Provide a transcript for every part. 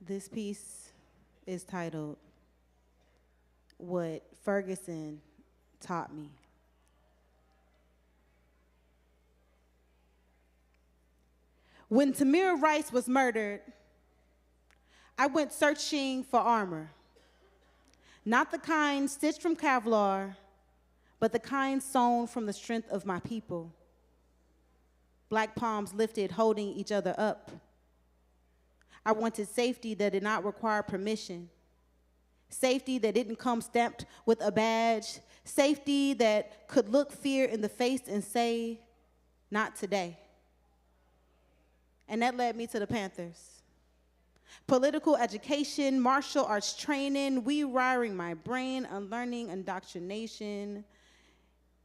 This piece is titled What Ferguson Taught Me. When Tamir Rice was murdered, I went searching for armor. Not the kind stitched from Kevlar, but the kind sewn from the strength of my people. Black palms lifted, holding each other up. I wanted safety that did not require permission. Safety that didn't come stamped with a badge. Safety that could look fear in the face and say, not today. And that led me to the Panthers. Political education, martial arts training, rewiring my brain, unlearning indoctrination.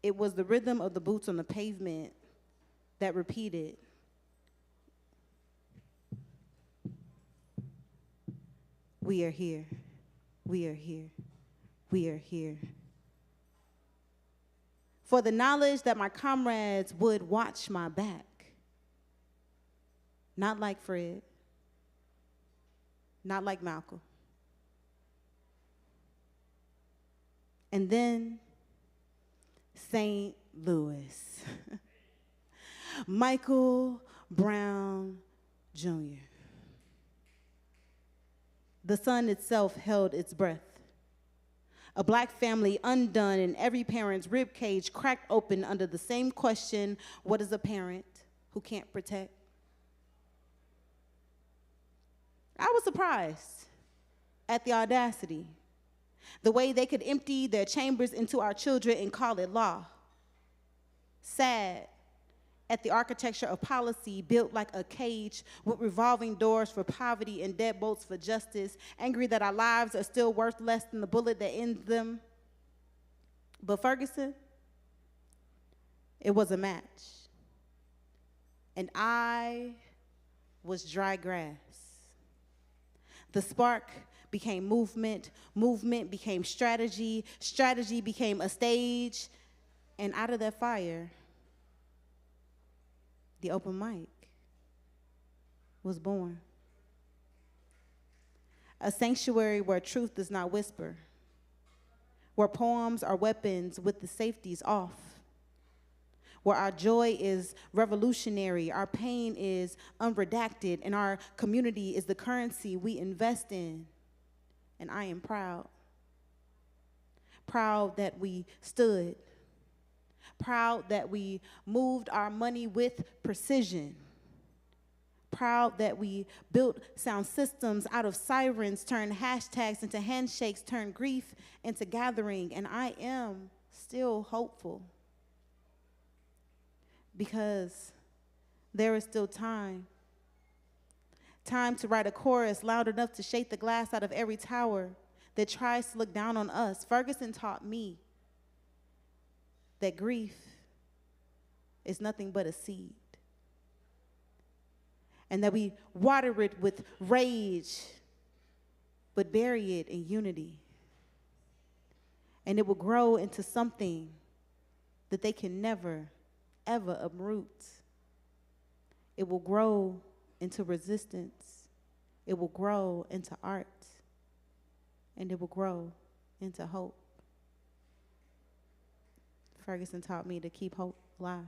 It was the rhythm of the boots on the pavement that repeated. We are here. We are here. We are here. For the knowledge that my comrades would watch my back. Not like Fred. Not like Malcolm. And then St. Louis. Michael Brown Jr. The sun itself held its breath. A black family undone and every parent's rib cage cracked open under the same question, what is a parent who can't protect? I was surprised at the audacity, the way they could empty their chambers into our children and call it law. Sad at the architecture of policy built like a cage with revolving doors for poverty and deadbolts for justice, angry that our lives are still worth less than the bullet that ends them. But Ferguson, it was a match. And I was dry grass. The spark became movement, movement became strategy, strategy became a stage, and out of that fire, the open mic was born. A sanctuary where truth does not whisper, where poems are weapons with the safeties off, where our joy is revolutionary, our pain is unredacted, and our community is the currency we invest in. And I am proud. Proud that we stood. Proud that we moved our money with precision. Proud that we built sound systems out of sirens, turned hashtags into handshakes, turned grief into gathering. And I am still hopeful. Because there is still time. Time to write a chorus loud enough to shake the glass out of every tower that tries to look down on us. Ferguson taught me that grief is nothing but a seed. And that we water it with rage, but bury it in unity. And it will grow into something that they can never ever uproot. It will grow into resistance. It will grow into art. And it will grow into hope. Ferguson taught me to keep hope alive.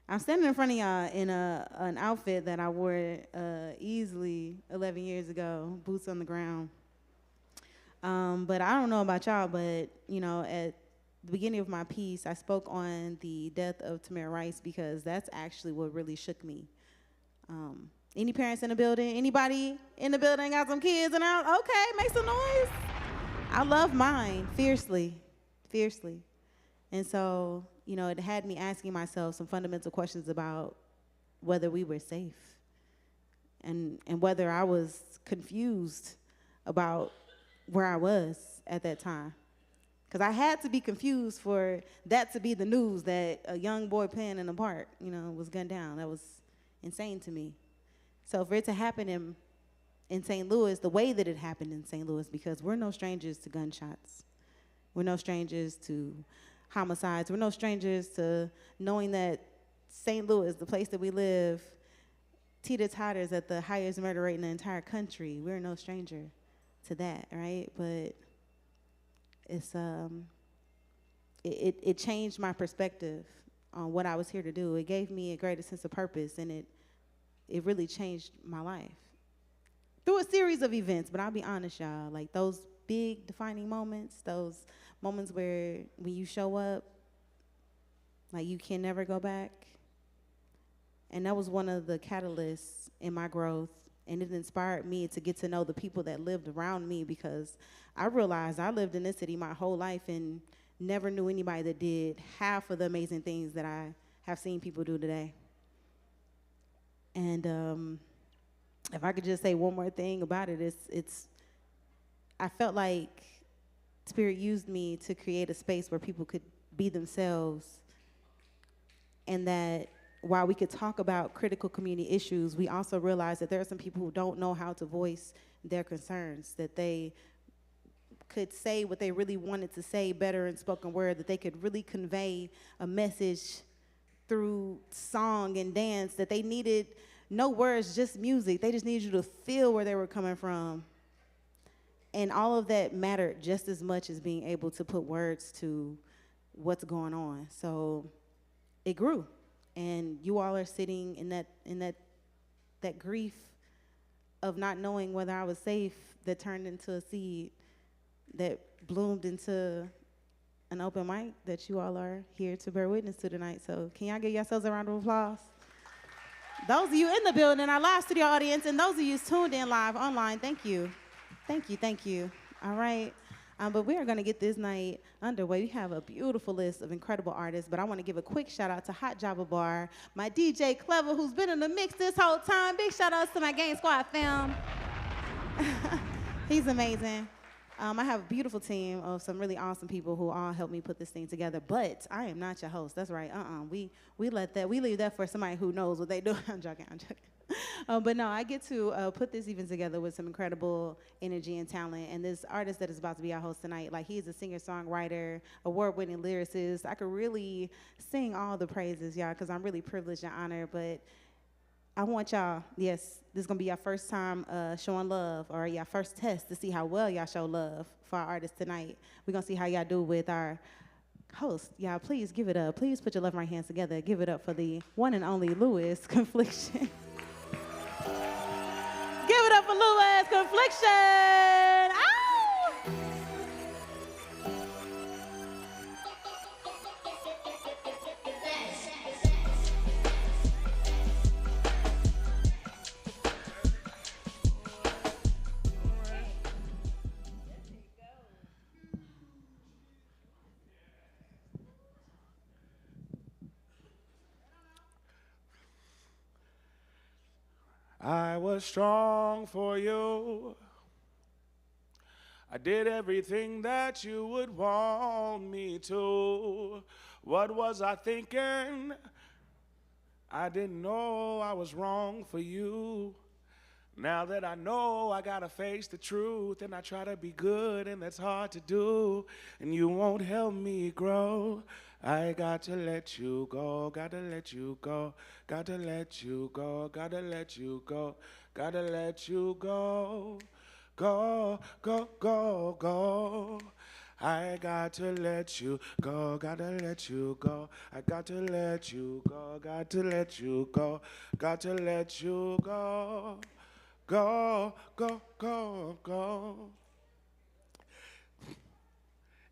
I'm standing in front of y'all in an outfit that I wore easily 11 years ago, boots on the ground. But I don't know about y'all, but you know, at the beginning of my piece, I spoke on the death of Tamir Rice because that's actually what really shook me. Any parents in the building? Anybody in the building got some kids and out? Okay, make some noise. I love mine fiercely, fiercely. And so, you know, it had me asking myself some fundamental questions about whether we were safe and whether I was confused about where I was at that time. Because I had to be confused for that to be the news that a young boy playing in the park, you know, was gunned down. That was insane to me. So for it to happen in St. Louis, the way that it happened in St. Louis, because we're no strangers to gunshots. We're no strangers to homicides. We're no strangers to knowing that St. Louis, the place that we live, teeter-totters at the highest murder rate in the entire country. We're no stranger to that, right? But it's it changed my perspective on what I was here to do. It gave me a greater sense of purpose, and it really changed my life through a series of events. But I'll be honest, y'all, like those big defining moments, those moments where when you show up, like you can never go back. And that was one of the catalysts in my growth. And it inspired me to get to know the people that lived around me, because I realized I lived in this city my whole life and never knew anybody that did half of the amazing things that I have seen people do today. And if I could just say one more thing about it, I felt like Spirit used me to create a space where people could be themselves, and that while we could talk about critical community issues, we also realize that there are some people who don't know how to voice their concerns, that they could say what they really wanted to say better in spoken word, that they could really convey a message through song and dance, that they needed no words, just music. They just needed you to feel where they were coming from. And all of that mattered just as much as being able to put words to what's going on. So it grew. And you all are sitting in that grief of not knowing whether I was safe, that turned into a seed that bloomed into an open mic that you all are here to bear witness to tonight. So can y'all give yourselves a round of applause? Those of you in the building, our live studio audience, and those of you tuned in live online, thank you. Thank you, thank you. All right. But we are going to get this night underway. We have a beautiful list of incredible artists, but I want to give a quick shout out to Hot Java Bar, my DJ Clever, who's been in the mix this whole time. Big shout outs to my Gang Squad fam. He's amazing. I have a beautiful team of some really awesome people who all helped me put this thing together, but I am not your host. That's right. We leave that for somebody who knows what they do. I'm joking. But no, I get to put this even together with some incredible energy and talent. And this artist that is about to be our host tonight, like, he's a singer-songwriter, award-winning lyricist. I could really sing all the praises, y'all, because I'm really privileged and honored. But I want y'all, yes, this is going to be your first time showing love, or your first test to see how well y'all show love for our artist tonight. We're going to see how y'all do with our host. Y'all, please give it up. Please put your left and right hands together. Give it up for the one and only Louis Confliction. Give it up for Louis Confliction. Ow! I was strong for you. I did everything that you would want me to. What was I thinking? I didn't know I was wrong for you. Now that I know, I gotta face the truth, and I try to be good, and that's hard to do, and you won't help me grow. I got to let you go, gotta let you go, gotta let you go, gotta let you go, gotta let you go, go, go, go, go. I got to let you go, gotta let you go, I got to let you go, got to let you go, got to let you go, go, go, go, go.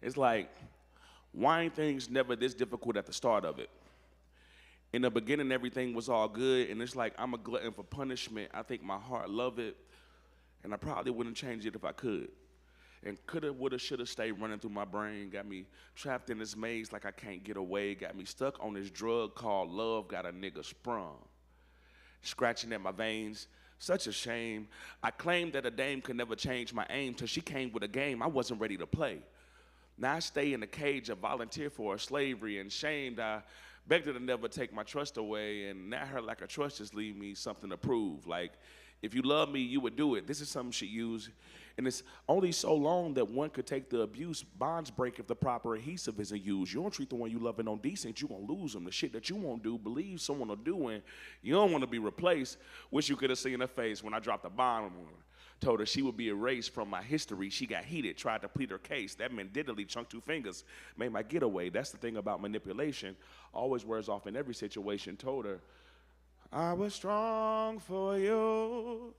It's like, why ain't things never this difficult at the start of it? In the beginning, everything was all good, and it's like I'm a glutton for punishment. I think my heart love it, and I probably wouldn't change it if I could. And coulda, woulda, shoulda stayed running through my brain, got me trapped in this maze like I can't get away, got me stuck on this drug called love, got a nigga sprung. Scratching at my veins, such a shame. I claimed that a dame could never change my aim till she came with a game I wasn't ready to play. Now I stay in a cage of volunteer for slavery, and shamed I begged her to never take my trust away, and now her lack of trust just leave me something to prove. Like, if you love me, you would do it. This is something she used. And it's only so long that one could take the abuse. Bonds break if the proper adhesive isn't used. You don't treat the one you loving on decent, you gonna lose them. The shit that you won't do, believe someone will do, and you don't want to be replaced. Wish you could have seen her face when I dropped the bomb on her. Told her she would be erased from my history. She got heated, tried to plead her case. That meant diddly, chunked 2 fingers, made my getaway. That's the thing about manipulation. Always wears off in every situation. Told her, I was strong for you.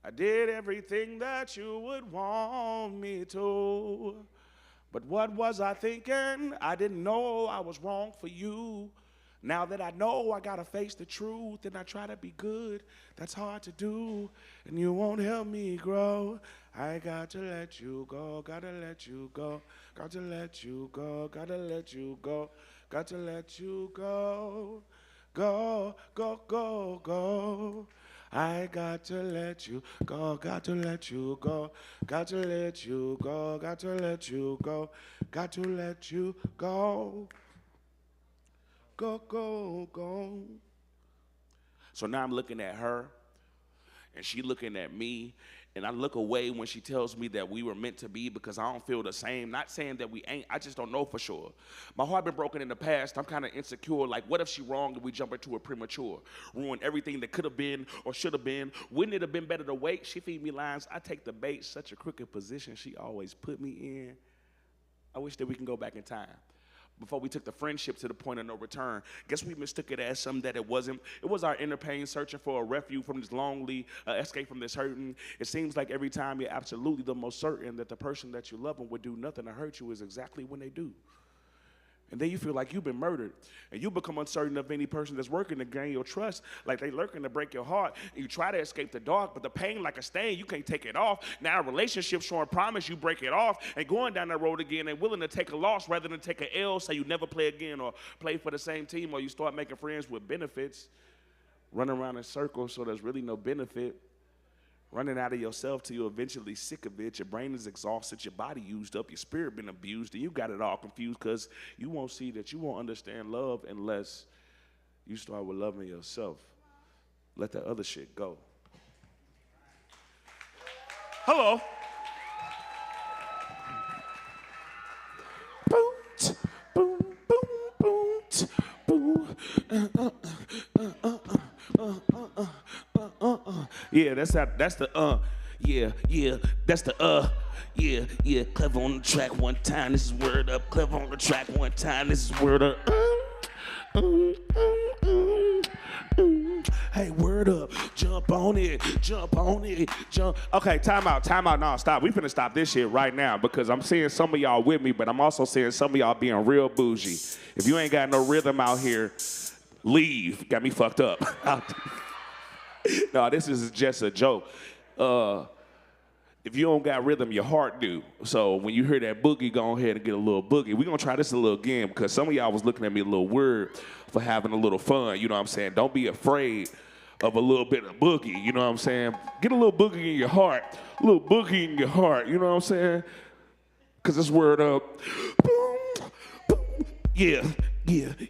I did everything that you would want me to. But what was I thinking? I didn't know I was wrong for you. Now that I know I gotta face the truth and I try to be good, that's hard to do, and you won't help me grow. I got to let you go, gotta let you go, got to let you go, gotta let you go, got to let you go, go, go, go, go. I got to let you go, got to let you go, got to let you go, got to let you go, got to let you go. Go, go, go. So now I'm looking at her, and she looking at me, and I look away when she tells me that we were meant to be because I don't feel the same. Not saying that we ain't, I just don't know for sure. My heart been broken in the past. I'm kind of insecure. Like, what if she wrong and we jump into it premature? Ruin everything that could have been or should have been. Wouldn't it have been better to wait? She feed me lines. I take the bait. Such a crooked position she always put me in. I wish that we can go back in time. Before we took the friendship to the point of no return. Guess we mistook it as something that it wasn't. It was our inner pain searching for a refuge from this lonely, escape from this hurting. It seems like every time you're absolutely the most certain that the person that you love and would do nothing to hurt you is exactly when they do. And then you feel like you've been murdered. And you become uncertain of any person that's working to gain your trust, like they lurking to break your heart. And you try to escape the dark, but the pain like a stain, you can't take it off. Now a relationship showing promise, you break it off. And going down that road again and willing to take a loss rather than take an L, say you never play again or play for the same team, or you start making friends with benefits. Running around in circles so there's really no benefit. Running out of yourself till you're eventually sick of it. Your brain is exhausted, your body used up, your spirit been abused, and you got it all confused because you won't see that you won't understand love unless you start with loving yourself. Let that other shit go. Hello. Boom, boom, boom, boom, Yeah, that's the yeah, clever on the track one time, this is word up, clever on the track one time, this is word up. Hey, word up, jump on it, jump. Okay, time out, no, stop. We finna stop this shit right now because I'm seeing some of y'all with me, but I'm also seeing some of y'all being real bougie. If you ain't got no rhythm out here, leave. Got me fucked up. No, this is just a joke. If you don't got rhythm, your heart do. So when you hear that boogie, go ahead and get a little boogie. We're going to try this a little again because some of y'all was looking at me a little weird for having a little fun. You know what I'm saying? Don't be afraid of a little bit of boogie. You know what I'm saying? Get a little boogie in your heart. A little boogie in your heart. You know what I'm saying? Because it's word up. Boom, boom. Yeah. Word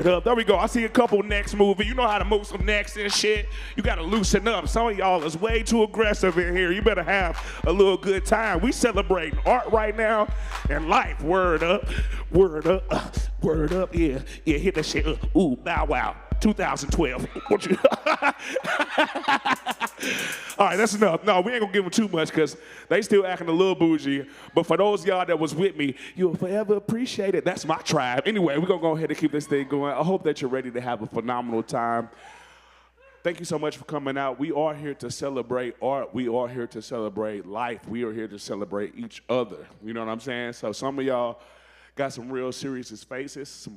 up. There we go. I see a couple necks moving. You know how to move some necks and shit. You got to loosen up. Some of y'all is way too aggressive in here. You better have a little good time. We celebrating art right now and life. Word up. Yeah, hit that shit. Ooh, bow wow. 2012. All right, that's enough. No, we ain't gonna give them too much because they still acting a little bougie. But for those of y'all that was with me, you'll forever appreciate it. That's my tribe. Anyway, we're gonna go ahead and keep this thing going. I hope that you're ready to have a phenomenal time. Thank you so much for coming out. We are here to celebrate art. We are here to celebrate life. We are here to celebrate each other. You know what I'm saying? So some of y'all got some real serious faces.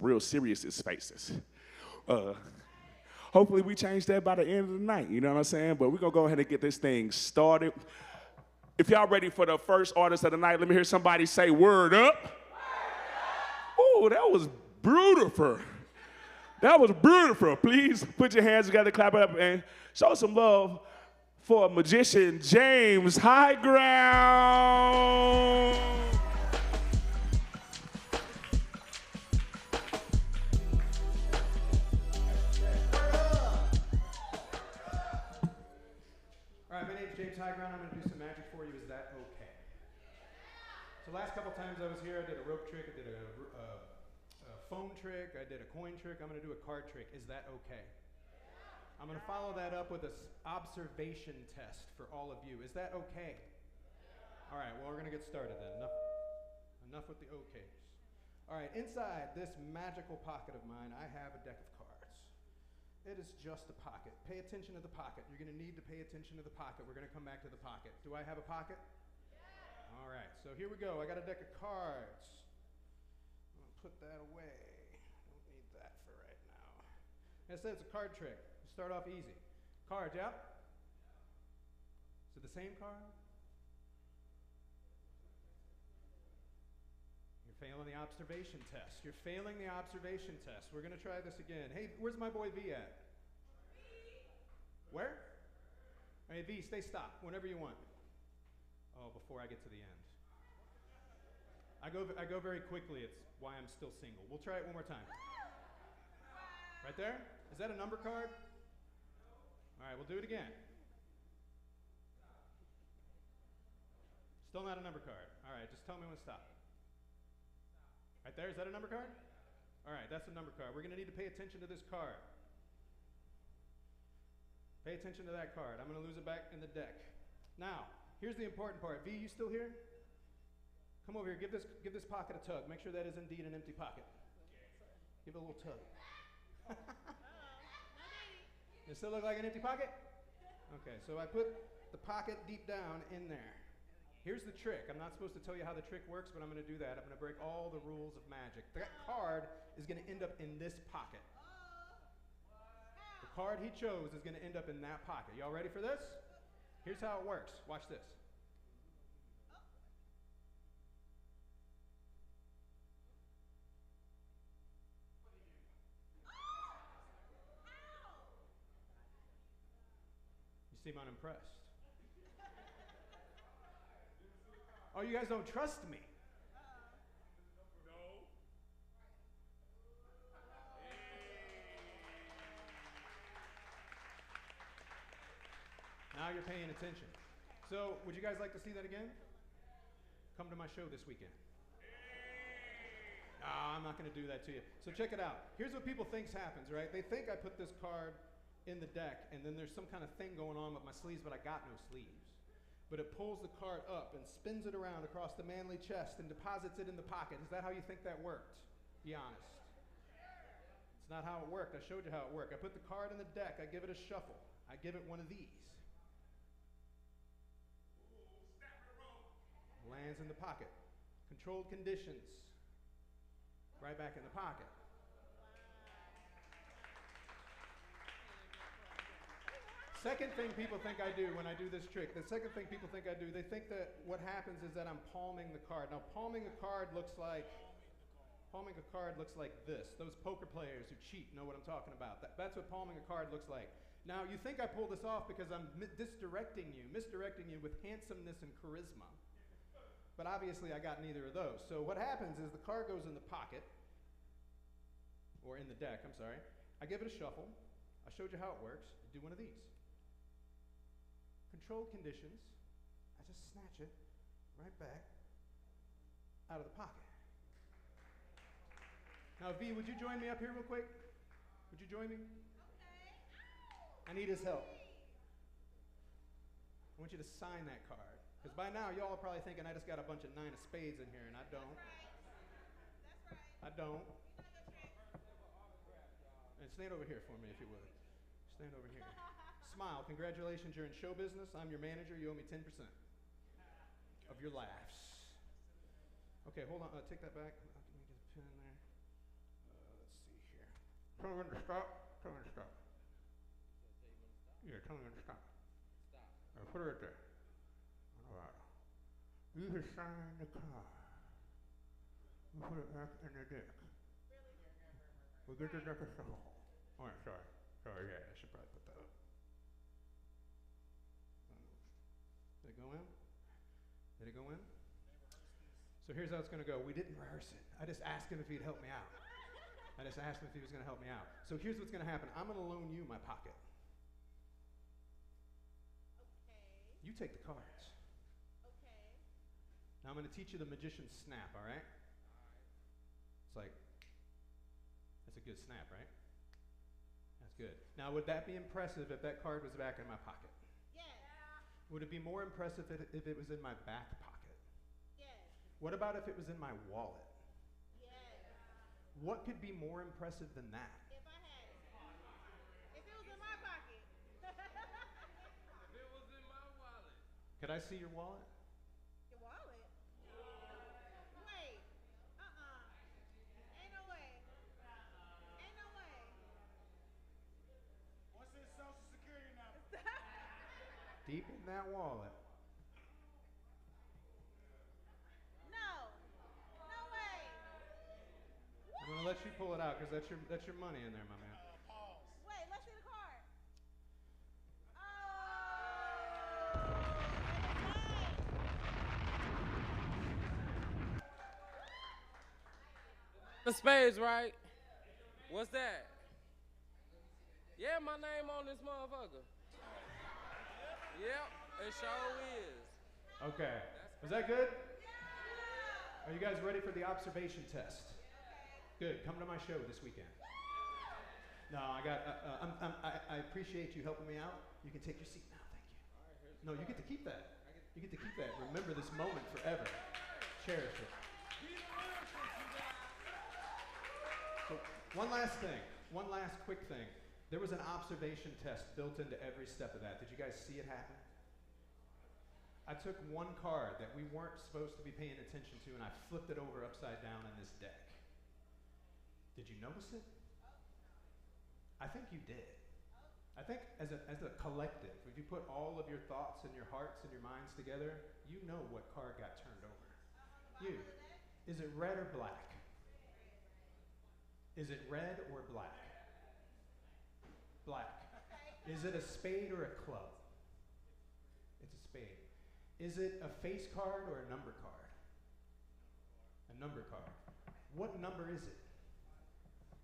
Hopefully we change that by the end of the night, you know what I'm saying? But we're going to go ahead and get this thing started. If y'all ready for the first artist of the night, let me hear somebody say word up. Word up. Oh, that was beautiful. That was beautiful. Please put your hands together, clap it up, and show some love for magician James Highground. James Highground. I'm going to do some magic for you. Is that okay? So last couple times I was here, I did a rope trick, I did a phone trick, I did a coin trick. I'm going to do a card trick. Is that okay? I'm going to follow that up with an observation test for all of you. Is that okay? All right, well, we're going to get started then. Enough with the okays. All right, inside this magical pocket of mine, I have a deck of cards. It is just a pocket. Pay attention to the pocket. You're going to need to pay attention to the pocket. We're going to come back to the pocket. Do I have a pocket? Yeah. All right, so here we go. I got a deck of cards. I'm going to put that away. Don't need that for right now. As I said, it's a card trick. You start off easy. Cards, yeah? Is it the same card? You're failing the observation test. You're failing the observation test. We're going to try this again. Hey, where's my boy V at? Where? Hey, V, stay stopped whenever you want. Oh, before I get to the end. I go very quickly. It's why I'm still single. We'll try it one more time. Right there? Is that a number card? All right, we'll do it again. Still not a number card. All right, just tell me when to stop. Right there, is that a number card? All right, that's a number card. We're going to need to pay attention to this card. Pay attention to that card. I'm going to lose it back in the deck. Now, here's the important part. V, you still here? Come over here. Give this pocket a tug. Make sure that is indeed an empty pocket. Give it a little tug. Does it still look like an empty pocket? Okay, so I put the pocket deep down in there. Here's the trick. I'm not supposed to tell you how the trick works, but I'm going to do that. I'm going to break all the rules of magic. That card is going to end up in this pocket. The card he chose is going to end up in that pocket. Y'all ready for this? Here's how it works. Watch this. You seem unimpressed. Oh, you guys don't trust me? No. Now you're paying attention. So, would you guys like to see that again? Come to my show this weekend. No, I'm not going to do that to you. So check it out. Here's what people think happens, right? They think I put this card in the deck, and then there's some kind of thing going on with my sleeves, but I got no sleeves. But it pulls the card up and spins it around across the manly chest and deposits it in the pocket. Is that how you think that worked? Be honest. It's not how it worked. I showed you how it worked. I put the card in the deck. I give it a shuffle. I give it one of these. Lands in the pocket. Controlled conditions. Right back in the pocket. Second thing people think I do when I do this trick, the second thing people think I do, they think that what happens is that I'm palming the card. Now, palming a card looks like this. Those poker players who cheat know what I'm talking about. That's what palming a card looks like. Now, you think I pull this off because I'm misdirecting you with handsomeness and charisma. But obviously, I got neither of those. So what happens is the card goes in the pocket, or in the deck, I'm sorry. I give it a shuffle. I showed you how it works. I do one of these. Controlled conditions, I just snatch it right back out of the pocket. Now, V, would you join me up here real quick? Would you join me? Okay. I need his help. I want you to sign that card. Because by now, y'all are probably thinking I just got a bunch of 9 of spades in here, and I don't. That's right. I don't. And stand over here for me, if you would. Stand over here. Smile. Congratulations, you're in show business. I'm your manager. You owe me 10% of your laughs. Okay, hold on. Take that back. Let me get a pen there. Let's see here. Tell me when to stop. Tell me when to stop. Yeah, tell me when to stop. Stop. Put it right there. All right. You can sign the card. We put it back in the deck. We get the deck of shuffle. All right, sorry. Sorry, yeah, I should probably put that up. Did it go in? Did it go in? So here's how it's going to go. We didn't rehearse it. I just asked him if he'd help me out. I just asked him if he was going to help me out. So here's what's going to happen. I'm going to loan you my pocket. Okay. You take the cards. Okay. Now I'm going to teach you the magician's snap, all right? It's like, that's a good snap, right? That's good. Now, would that be impressive if that card was back in my pocket? Yes. Would it be more impressive if it was in my back pocket? Yes. What about if it was in my wallet? Yes. What could be more impressive than that? If I had it. If it was in my pocket. If it was in my wallet. Could I see your wallet? Your wallet? Wait. Ain't no way. Ain't no way. What's his social security number? Deep in that wallet. No. No way. I'm going to let you pull it out because that's your money in there, my man. Pause. Wait, let's see the card. Oh. The spades, right? What's that? Yeah, my name on this motherfucker. Yep, it sure is. Okay. Was that good? Are you guys ready for the observation test? Good. Come to my show this weekend. No, I appreciate you helping me out. You can take your seat now. Thank you. No, you get to keep that. You get to keep that. Remember this moment forever. Cherish it. So, one last thing. One last quick thing. There was an observation test built into every step of that. Did you guys see it happen? I took one card that we weren't supposed to be paying attention to, and I flipped it over upside down in this deck. Did you notice it? I think you did. I think as a collective, if you put all of your thoughts and your hearts and your minds together, you know what card got turned over. You. Is it red or black? Is it red or black? Black. Is it a spade or a club? It's a spade. Is it a face card or a number card? A number card. What number is it?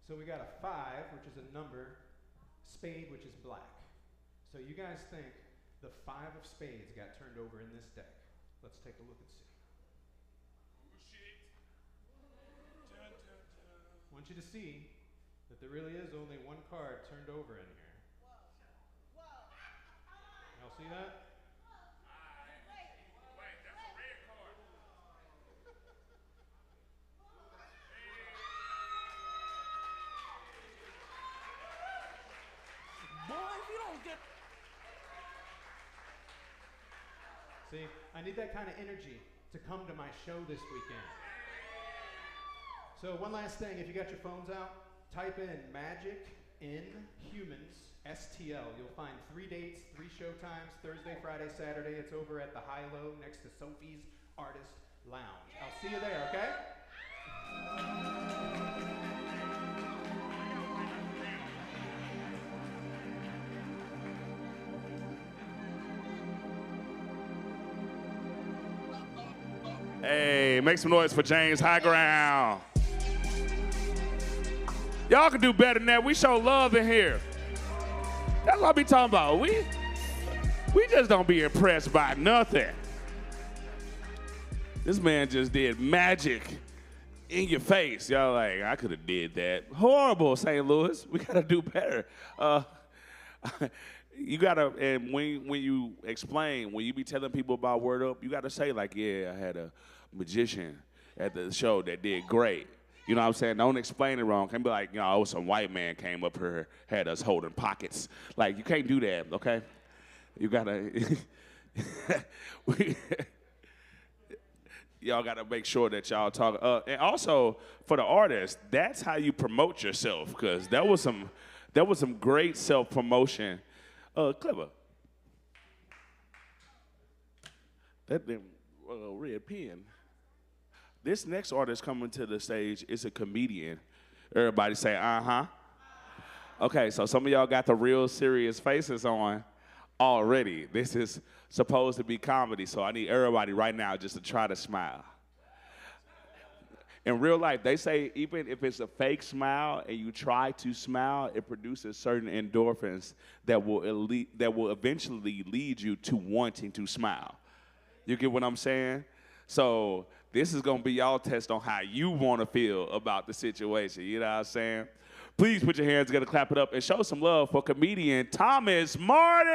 So we got a 5, which is a number, spade, which is black. So you guys think the 5 of spades got turned over in this deck. Let's take a look and see. Oh, shit. Dun, dun, dun. I want you to see that there really is only one card turned over in here. Whoa. Y'all see that? Wait, that's a red card. Boy, if you don't get... See, I need that kind of energy to come to my show this weekend. So one last thing, if you got your phones out, type in Magic in Humans, STL. You'll find 3 dates, 3 show times, Thursday, Friday, Saturday. It's over at the High Low next to Sophie's Artist Lounge. I'll see you there, okay? Hey, make some noise for James High Ground. Y'all can do better than that. We show love in here. That's what I be talking about. We just don't be impressed by nothing. This man just did magic in your face. Y'all like, I could have did that. Horrible, St. Louis. We got to do better. You got to, and when you explain, when you be telling people about WordUp, you got to say like, yeah, I had a magician at the show that did great. You know what I'm saying? Don't explain it wrong. Can't be like, you know, some white man came up here, had us holding pockets. Like, you can't do that, okay? You gotta, y'all gotta make sure that y'all talk. And also, for the artists, that's how you promote yourself, because that was some great self-promotion. Clever. That damn red pen. This next artist coming to the stage is a comedian. Everybody say, uh-huh. Okay, so some of y'all got the real serious faces on already. This is supposed to be comedy, so I need everybody right now just to try to smile. In real life, they say even if it's a fake smile and you try to smile, it produces certain endorphins that will eventually lead you to wanting to smile. You get what I'm saying? So this is gonna be y'all test on how you want to feel about the situation. You know what I'm saying? Please put your hands together, clap it up, and show some love for comedian Thomas Martin.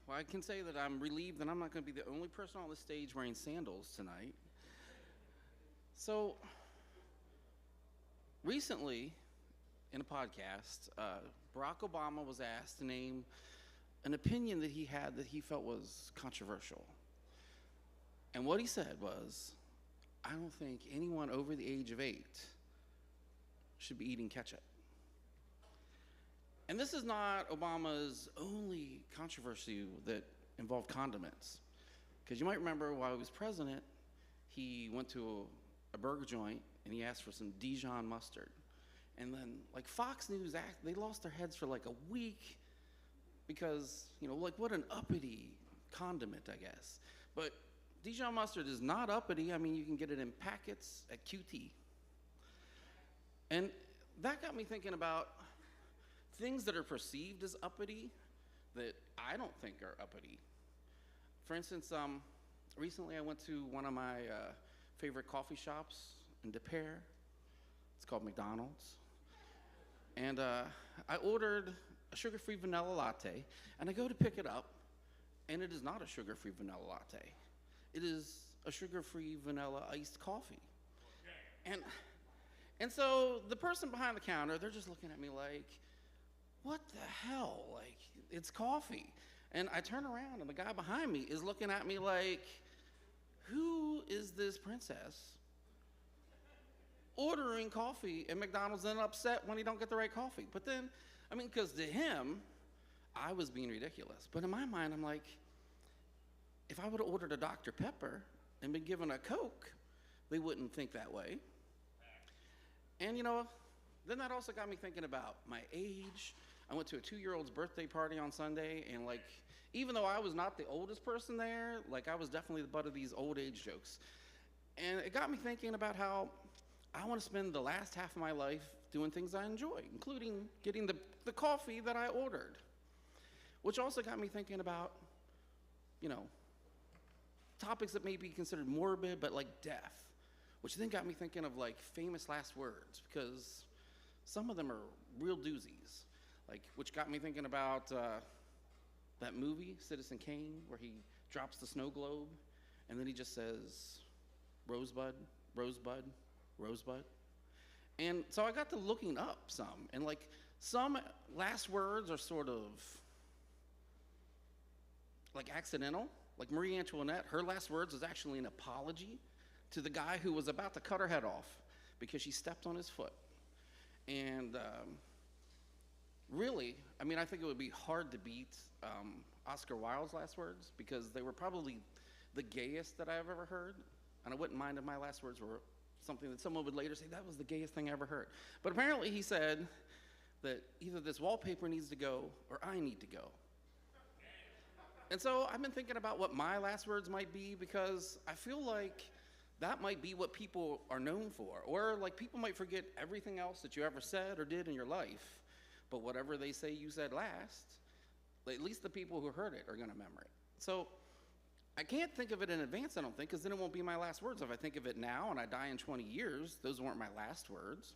Well, I can say that I'm relieved that I'm not going to be the only person on the stage wearing sandals tonight. So, recently, in a podcast, Barack Obama was asked to name an opinion that he had that he felt was controversial. And what he said was, I don't think anyone over the age of 8 should be eating ketchup. And this is not Obama's only controversy that involved condiments. Because you might remember while he was president, he went to a burger joint and he asked for some Dijon mustard. And then, like, Fox News, they lost their heads for like a week because, you know, like, what an uppity condiment, I guess. But Dijon mustard is not uppity. I mean, you can get it in packets at QT. And that got me thinking about things that are perceived as uppity that I don't think are uppity. For instance, recently I went to one of my favorite coffee shops in Des Peres. It's called McDonald's. And I ordered a sugar-free vanilla latte, and I go to pick it up, and it is not a sugar-free vanilla latte. It is a sugar-free vanilla iced coffee. Okay. And so the person behind the counter, they're just looking at me like, what the hell? Like, it's coffee. And I turn around, and the guy behind me is looking at me like, who is this princess ordering coffee at McDonald's and upset when he don't get the right coffee? But then, I mean, because to him, I was being ridiculous. But in my mind, I'm like, if I would have ordered a Dr. Pepper and been given a Coke, they wouldn't think that way. And, you know, then that also got me thinking about my age. I went to a 2-year-old's birthday party on Sunday, and, like, even though I was not the oldest person there, like, I was definitely the butt of these old age jokes. And it got me thinking about how I want to spend the last half of my life doing things I enjoy, including getting the coffee that I ordered. Which also got me thinking about, you know, topics that may be considered morbid, but like death. Which then got me thinking of, like, famous last words, because some of them are real doozies. Like, which got me thinking about that movie, Citizen Kane, where he drops the snow globe, and then he just says, Rosebud, Rosebud, Rosebud. And so I got to looking up some, and, like, some last words are sort of, like, accidental. Like Marie Antoinette, her last words is actually an apology to the guy who was about to cut her head off because she stepped on his foot. And really, I mean, I think it would be hard to beat Oscar Wilde's last words because they were probably the gayest that I've ever heard. And I wouldn't mind if my last words were something that someone would later say, that was the gayest thing I ever heard. But apparently he said that either this wallpaper needs to go or I need to go. And so I've been thinking about what my last words might be because I feel like that might be what people are known for. Or, like, people might forget everything else that you ever said or did in your life, but whatever they say you said last, at least the people who heard it are going to remember it. So I can't think of it in advance, I don't think, because then it won't be my last words. If I think of it now and I die in 20 years, those weren't my last words.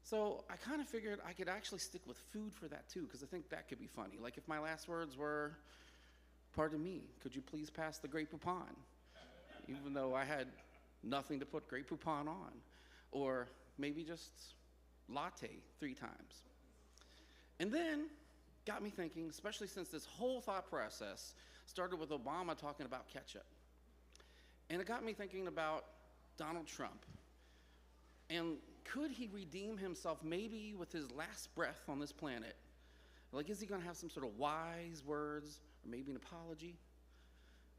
So I kind of figured I could actually stick with food for that, too, because I think that could be funny. Like, if my last words were, pardon me, could you please pass the Grey Poupon? Even though I had nothing to put Grey Poupon on. Or maybe just latte 3 times. And then got me thinking, especially since this whole thought process started with Obama talking about ketchup. And it got me thinking about Donald Trump. And could he redeem himself maybe with his last breath on this planet? Like, is he going to have some sort of wise words or maybe an apology?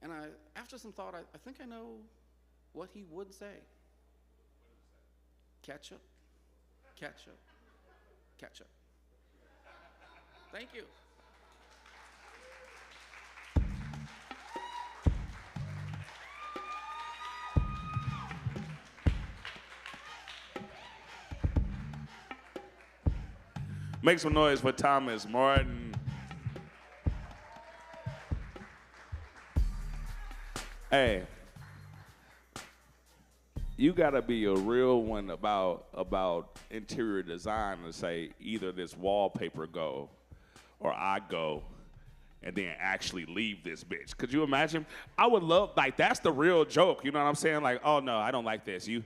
And after some thought, I think I know what he would say. Ketchup, ketchup, ketchup. Thank you. Make some noise for Thomas Martin. Hey, you gotta be a real one about interior design to say either this wallpaper go or I go and then actually leave this bitch. Could you imagine? I would love, like, that's the real joke. You know what I'm saying? Like, oh no, I don't like this. You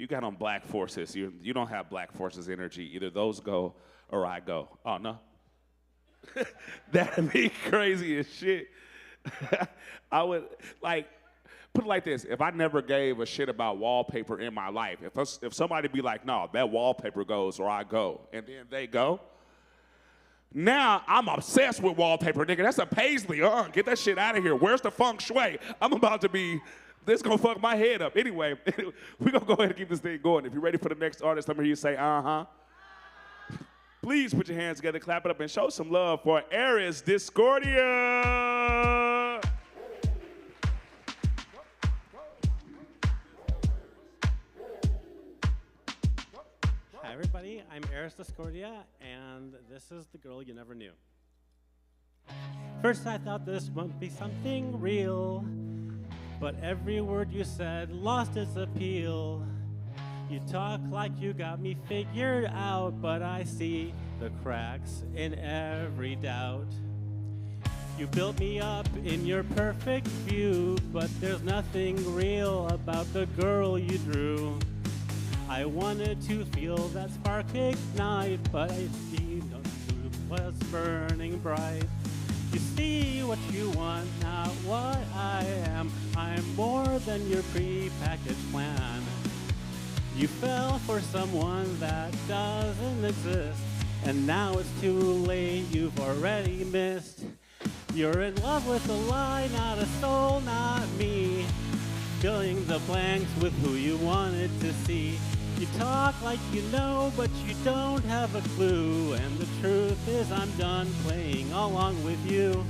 got on black forces. You don't have black forces energy. Either those go or I go. Oh no. That'd be crazy as shit. I would, like, put it like this. If I never gave a shit about wallpaper in my life, if somebody be like, no, that wallpaper goes or I go, and then they go, now I'm obsessed with wallpaper, nigga. That's a paisley. Get that shit out of here. Where's the feng shui? I'm about to be, this gonna fuck my head up. Anyway, we're gonna go ahead and keep this thing going. If you're ready for the next artist, let me hear you say, uh-huh. Please put your hands together, clap it up, and show some love for Aries Discordia. Hi everybody, I'm Aries Discordia, and this is the girl you never knew. First I thought this would be something real, but every word you said lost its appeal. You talk like you got me figured out, but I see the cracks in every doubt. You built me up in your perfect view, but there's nothing real about the girl you drew. I wanted to feel that spark ignite, but I see no truth was burning bright. You see what you want, not what I am. I'm more than your pre-packaged plan. You fell for someone that doesn't exist, and now it's too late, you've already missed. You're in love with a lie, not a soul, not me. Filling the blanks with who you wanted to see. You talk like you know, but you don't have a clue. And the truth is I'm done playing along with you.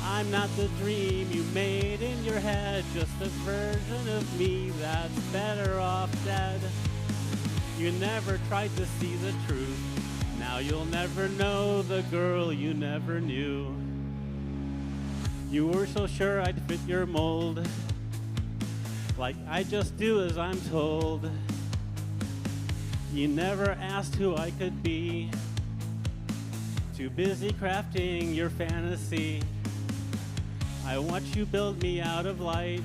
I'm not the dream you made in your head, just a version of me that's better off dead. You never tried to see the truth. Now you'll never know the girl you never knew. You were so sure I'd fit your mold, like I just do as I'm told. You never asked who I could be, too busy crafting your fantasy. I watch you build me out of light,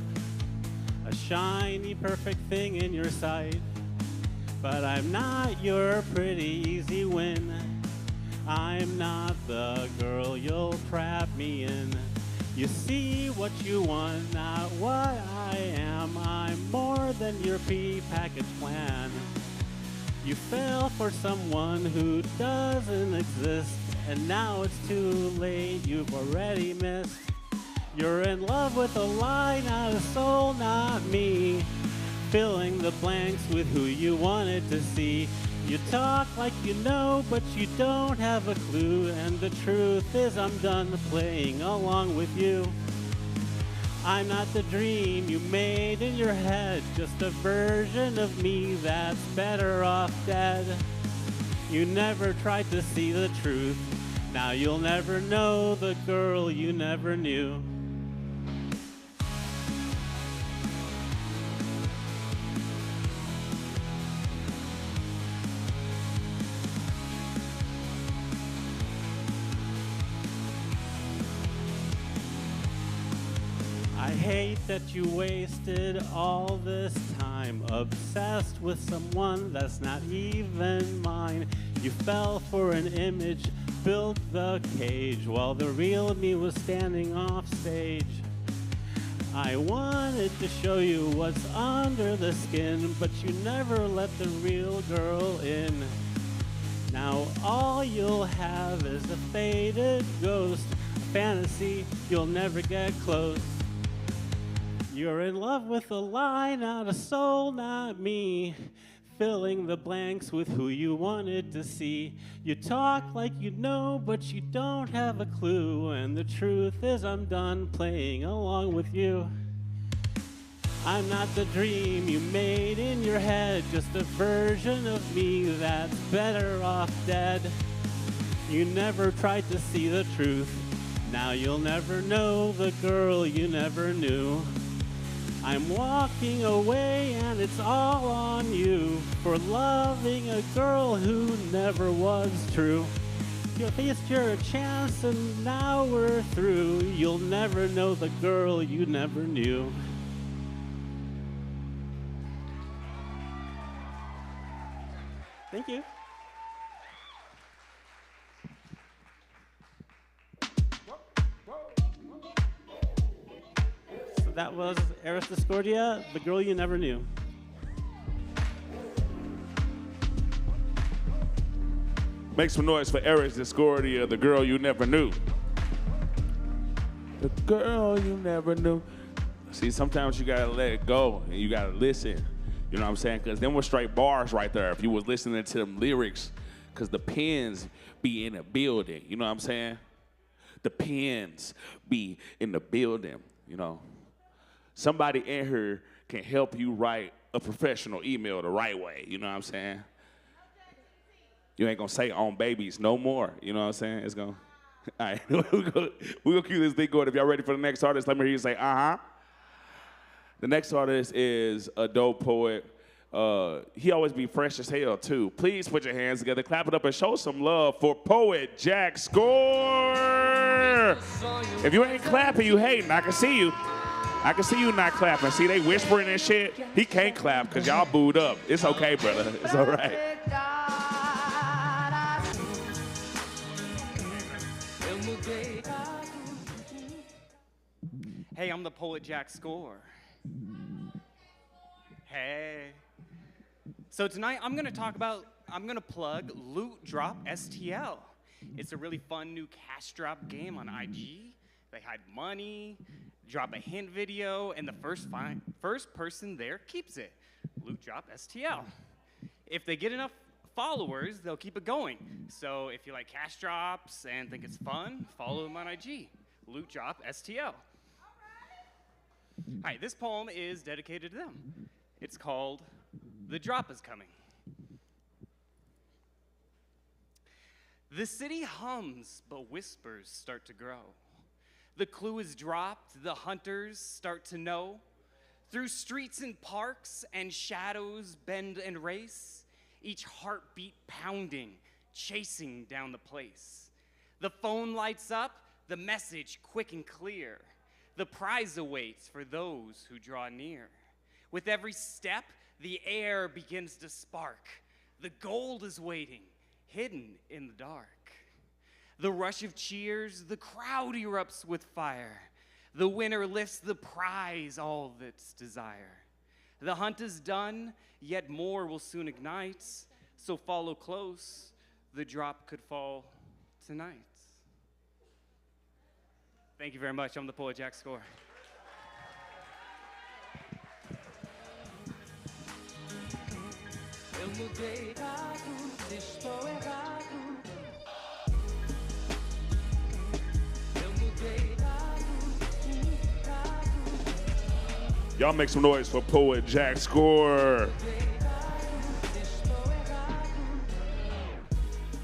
a shiny perfect thing in your sight. But I'm not your pretty easy win. I'm not the girl you'll trap me in. You see what you want, not what I am. I'm more than your pre-packaged plan. You fell for someone who doesn't exist, and now it's too late, you've already missed. You're in love with a lie, not a soul, not me. Filling the blanks with who you wanted to see. You talk like you know, but you don't have a clue. And the truth is I'm done playing along with you. I'm not the dream you made in your head, just a version of me that's better off dead. You never tried to see the truth. Now you'll never know the girl you never knew. I hate that you wasted all this time obsessed with someone that's not even mine. You fell for an image, built the cage while the real me was standing off stage. I wanted to show you what's under the skin, but you never let the real girl in. Now all you'll have is a faded ghost, a fantasy you'll never get close. You're in love with a lie, not a soul, not me. filling the blanks with who you wanted to see. You talk like you know, but you don't have a clue. And the truth is I'm done playing along with you. I'm not the dream you made in your head, just a version of me that's better off dead. You never tried to see the truth. Now you'll never know the girl you never knew. I'm walking away and it's all on you for loving a girl who never was true. You faced your chance and now we're through. You'll never know the girl you never knew. Thank you. So that was Eris Discordia, The Girl You Never Knew. Make some noise for Eris Discordia, The Girl You Never Knew. The girl you never knew. See, sometimes you gotta let it go and you gotta listen. You know what I'm saying? Because them were straight bars right there if you was listening to them lyrics. Because the pens be in the building. You know what I'm saying? The pens be in the building, you know. Somebody in here can help you write a professional email the right way. You know what I'm saying? You ain't gonna say on babies no more. You know what I'm saying? It's gonna. All right, we're gonna keep this thing going. If y'all ready for the next artist, let me hear you say, uh-huh. The next artist is a dope poet. He always be fresh as hell, too. Please put your hands together, clap it up, and show some love for poet Jack Score. If you ain't clapping, you hating. I can see you. I can see you not clapping. See, they whispering and shit. He can't clap because y'all booed up. It's okay, brother. It's all right. Hey, I'm the poet Jack Score. Hey. So tonight I'm gonna plug Loot Drop STL. It's a really fun new cash drop game on IG. They hide money, drop a hint video, and the first person there keeps it. Loot Drop STL. If they get enough followers, they'll keep it going. So if you like cash drops and think it's fun, follow them on IG. Loot Drop STL. All right, this poem is dedicated to them. It's called The Drop Is Coming. The city hums, but whispers start to grow. The clue is dropped, the hunters start to know. Through streets and parks and shadows bend and race, each heartbeat pounding, chasing down the place. The phone lights up, the message quick and clear. The prize awaits for those who draw near. With every step, the air begins to spark. The gold is waiting, hidden in the dark. The rush of cheers, the crowd erupts with fire. The winner lifts the prize, all of its desire. The hunt is done, yet more will soon ignite. So follow close, the drop could fall tonight. Thank you very much. I'm the poet Jack Score. Y'all make some noise for poet Jack Score.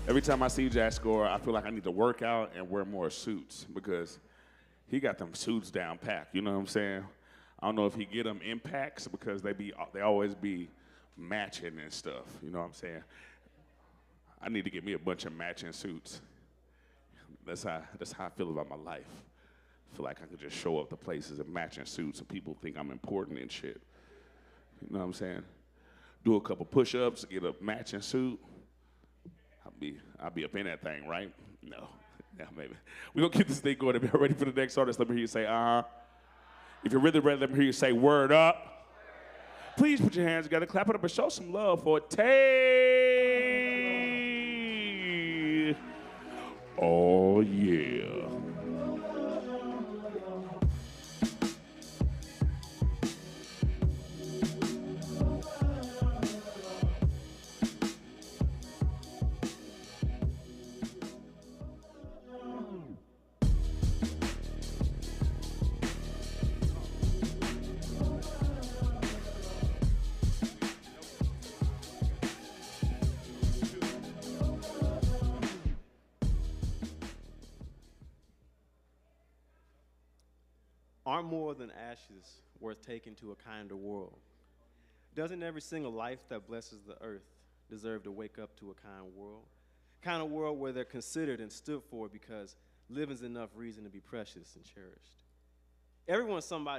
Every time I see Jack Score, I feel like I need to work out and wear more suits because he got them suits down packed. You know what I'm saying? I don't know if he get them in packs because they always be matching and stuff. You know what I'm saying? I need to get me a bunch of matching suits. That's how I feel about my life. I feel like I could just show up to places in matching suits and people think I'm important and shit. You know what I'm saying? Do a couple push-ups, get a matching suit. I'll be up in that thing, right? No. Yeah, maybe. We're going to keep this thing going. If you're ready for the next artist, let me hear you say, uh-huh. If you're really ready, let me hear you say, word up. Please put your hands together, clap it up, and show some love for Tay. Oh, yeah. aren't more than ashes worth taking to a kinder world? Doesn't every single life that blesses the earth deserve to wake up to a kind world? Kind of world where they're considered and stood for because living's enough reason to be precious and cherished. Everyone's somebody